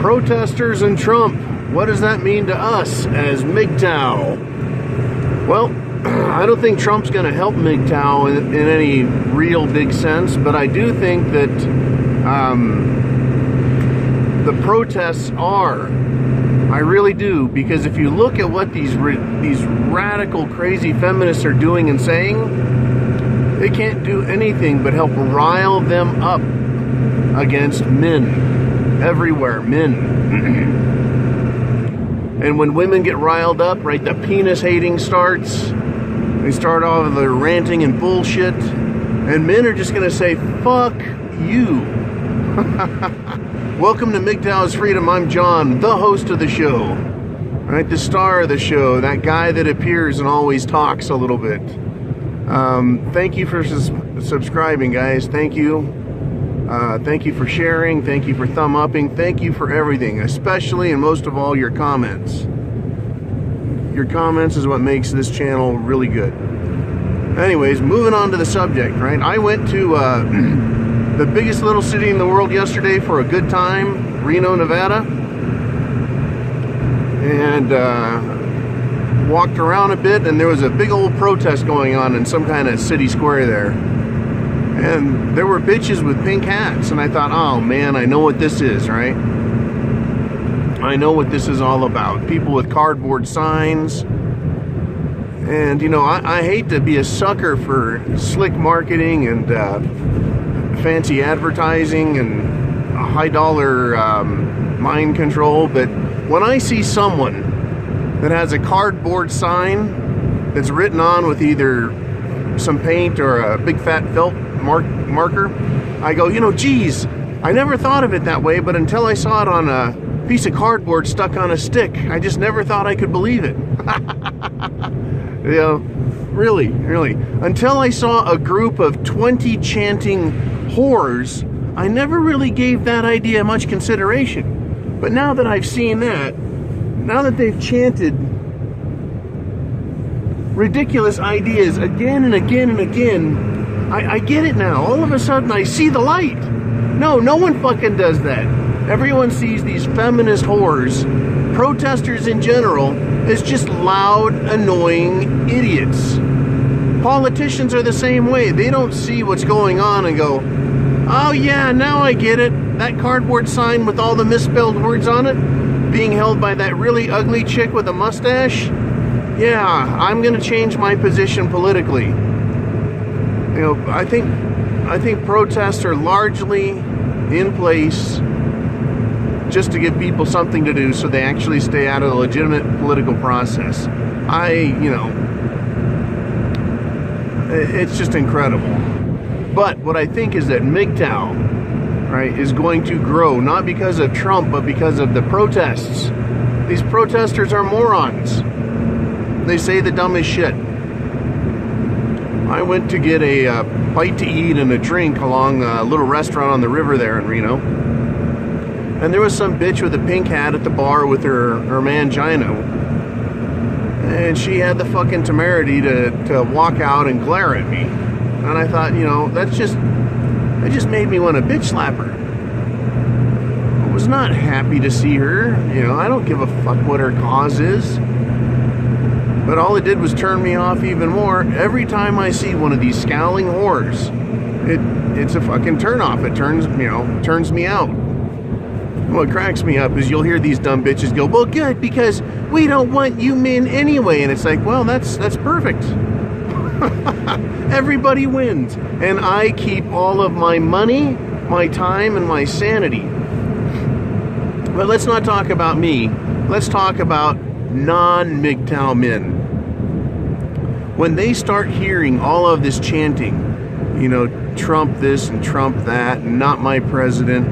Protestors and Trump. What does that mean to us as MGTOW? Well, I don't think Trump's going to help MGTOW in any real big sense, but I do think that the protests are. I really do, because if you look at what these radical, crazy feminists are doing and saying, they can't do anything but help rile them up against men. Everywhere, men. And when women get riled up, right, the penis hating starts. They start off with their ranting and bullshit. And men are just going to say, fuck you. Welcome to MGTOW's Freedom. I'm John, the host of the show. Right, the star of the show. That guy that appears and always talks a little bit. Thank you for subscribing, guys. Thank you. Thank you for sharing. Thank you for thumb upping. Thank you for everything, especially and most of all your comments. Your comments is what makes this channel really good. Anyways, moving on to the subject, right? I went to the biggest little city in the world yesterday for a good time, Reno, Nevada. And walked around a bit, and there was a big old protest going on in some kind of city square there. And there were bitches with pink hats, and I thought, oh man, I know what this is, right? I know what this is all about. People with cardboard signs. And, you know, I hate to be a sucker for slick marketing and fancy advertising and high dollar mind control, but when I see someone that has a cardboard sign that's written on with either some paint or a big fat felt marker, I go, you know, geez, I never thought of it that way, but until I saw it on a piece of cardboard stuck on a stick, I just never thought I could believe it. You know, really, until I saw a group of 20 chanting whores, I never really gave that idea much consideration. But now that I've seen that, now that they've chanted ridiculous ideas again and again and again, I get it now. All of a sudden I see the light. No one fucking does that. Everyone sees these feminist whores, protesters in general, as just loud, annoying idiots. Politicians are the same way. They don't see what's going on and go, oh yeah, now I get it. That cardboard sign with all the misspelled words on it, being held by that really ugly chick with a mustache. Yeah, I'm gonna change my position politically. You know, I think protests are largely in place just to give people something to do so they actually stay out of the legitimate political process. You know, it's just incredible. But what I think is that MGTOW, right, is going to grow, not because of Trump, but because of the protests. These protesters are morons. They say the dumbest shit. I went to get a bite to eat and a drink along a little restaurant on the river there in Reno. And there was some bitch with a pink hat at the bar with her mangina. And she had the fucking temerity to walk out and glare at me. And I thought, you know, that just made me want to bitch slap her. I was not happy to see her. You know, I don't give a fuck what her cause is. But all it did was turn me off even more. Every time I see one of these scowling whores, it's a fucking turnoff. It turns me out. What cracks me up is you'll hear these dumb bitches go, well, good, because we don't want you men anyway. And it's like, well, that's perfect. Everybody wins. And I keep all of my money, my time, and my sanity. But let's not talk about me. Let's talk about non-MGTOW men. When they start hearing all of this chanting, you know, Trump this and Trump that, and not my president,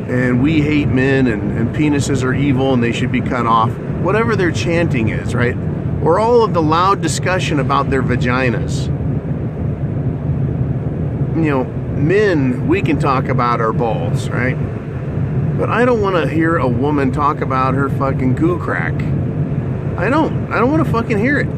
and we hate men, and penises are evil and they should be cut off, whatever their chanting is, right? Or all of the loud discussion about their vaginas. You know, men, we can talk about our balls, right? But I don't want to hear a woman talk about her fucking goo crack. I don't want to fucking hear it.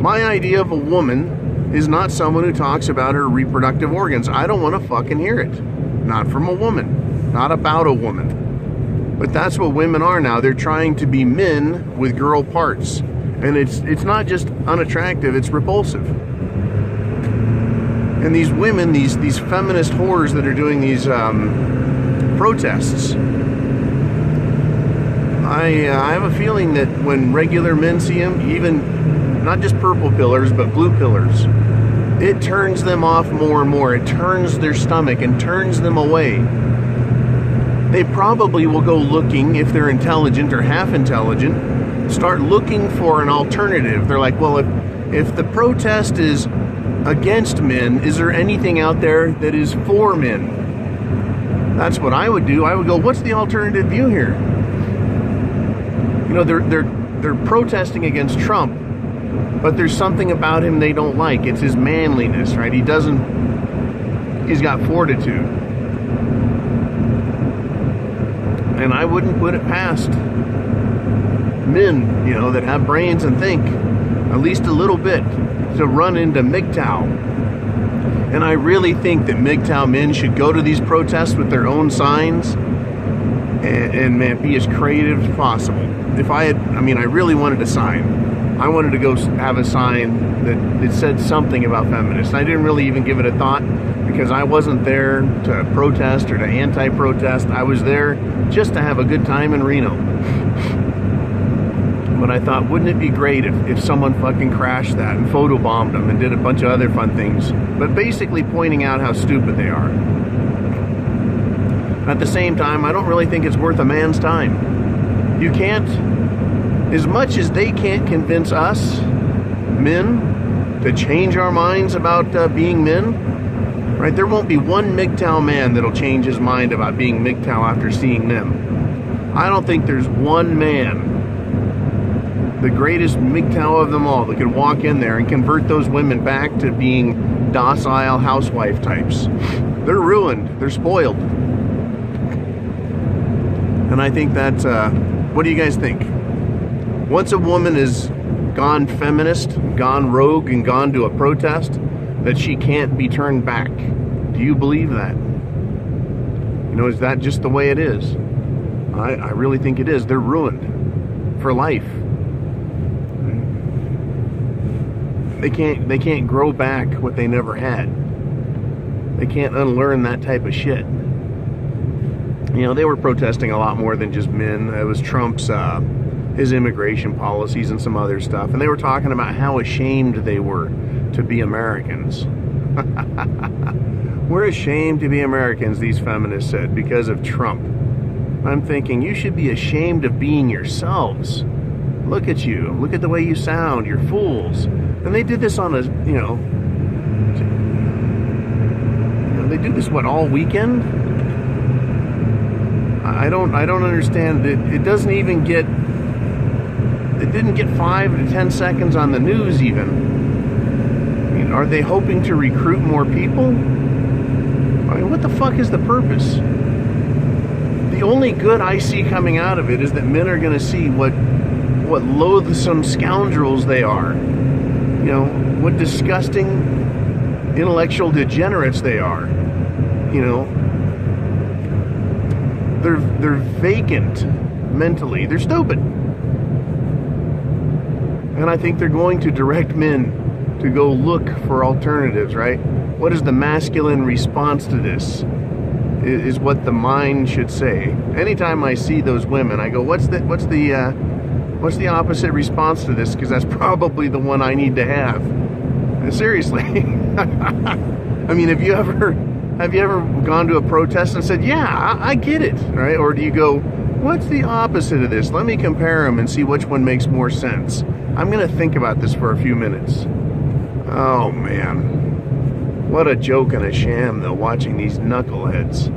My idea of a woman is not someone who talks about her reproductive organs. I don't want to fucking hear it. Not from a woman. not about a woman. But that's what women are now. They're trying to be men with girl parts. And it's not just unattractive, it's repulsive. And these women, these feminist whores that are doing these protests, I have a feeling that when regular men see them, even not just purple pillars, but blue pillars, it turns them off more and more. It turns their stomach and turns them away. They probably will go looking, if they're intelligent or half intelligent, start looking for an alternative. They're like, well, if the protest is against men, is there anything out there that is for men? That's what I would do. I would go, what's the alternative view here? You know, they're protesting against Trump, but there's something about him they don't like. It's his manliness, right? He's got fortitude. And I wouldn't put it past men, you know, that have brains and think at least a little bit, to run into MGTOW. And I really think that MGTOW men should go to these protests with their own signs and man, be as creative as possible. If I really wanted a sign. I wanted to go have a sign that said something about feminists. I didn't really even give it a thought because I wasn't there to protest or to anti-protest. I was there just to have a good time in Reno. But I thought, wouldn't it be great if someone fucking crashed that and photobombed them and did a bunch of other fun things, but basically pointing out how stupid they are. At the same time, I don't really think it's worth a man's time. You can't, as much as they can't convince us, men, to change our minds about being men, right? There won't be one MGTOW man that'll change his mind about being MGTOW after seeing them. I don't think there's one man, the greatest MGTOW of them all, that could walk in there and convert those women back to being docile housewife types. They're ruined. They're spoiled. And I think that's, what do you guys think? Once a woman is gone feminist, gone rogue, and gone to a protest, that she can't be turned back. Do you believe that? You know, is that just the way it is? I really think it is. They're ruined for life. They can't grow back what they never had. They can't unlearn that type of shit. You know, they were protesting a lot more than just men. It was Trump's his immigration policies and some other stuff, and they were talking about how ashamed they were to be Americans. We're ashamed to be Americans, these feminists said, because of Trump. I'm thinking, you should be ashamed of being yourselves. Look at you. Look at the way you sound. You're fools. And they did this on a, they do this, what, all weekend? I don't understand. It doesn't even get, it didn't get 5 to 10 seconds on the news even. I mean, are they hoping to recruit more people? I mean, what the fuck is the purpose? The only good I see coming out of it is that men are going to see what loathsome scoundrels they are. You know, what disgusting intellectual degenerates they are. You know, they're vacant mentally. They're stupid. And I think they're going to direct men to go look for alternatives, right? What is the masculine response to this? Is what the mind should say. Anytime I see those women, I go, what's the opposite response to this? Because that's probably the one I need to have. And seriously. I mean, have you ever gone to a protest and said, yeah, I get it, right? Or do you go, what's the opposite of this? Let me compare them and see which one makes more sense. I'm going to think about this for a few minutes. Oh, man. What a joke and a sham, though, watching these knuckleheads.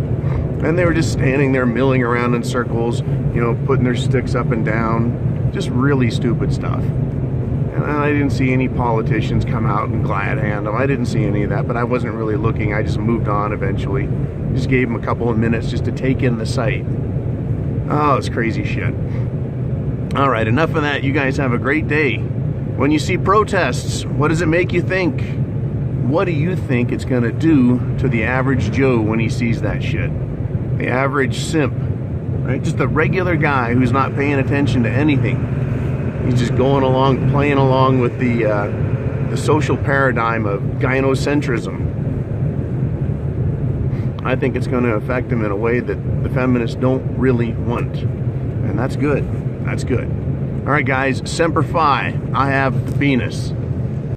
And they were just standing there milling around in circles, you know, putting their sticks up and down. Just really stupid stuff. And I didn't see any politicians come out and glad hand them. I didn't see any of that, but I wasn't really looking. I just moved on eventually. Just gave them a couple of minutes just to take in the sight. Oh, it's crazy shit. All right, enough of that. You guys have a great day. When you see protests, what does it make you think? What do you think it's going to do to the average Joe when he sees that shit? the average simp, right? Just the regular guy who's not paying attention to anything. He's just going along, playing along with the social paradigm of gynocentrism. I think it's going to affect him in a way that the feminists don't really want. And that's good. That's good. All right, guys, Semper Fi. I have the penis.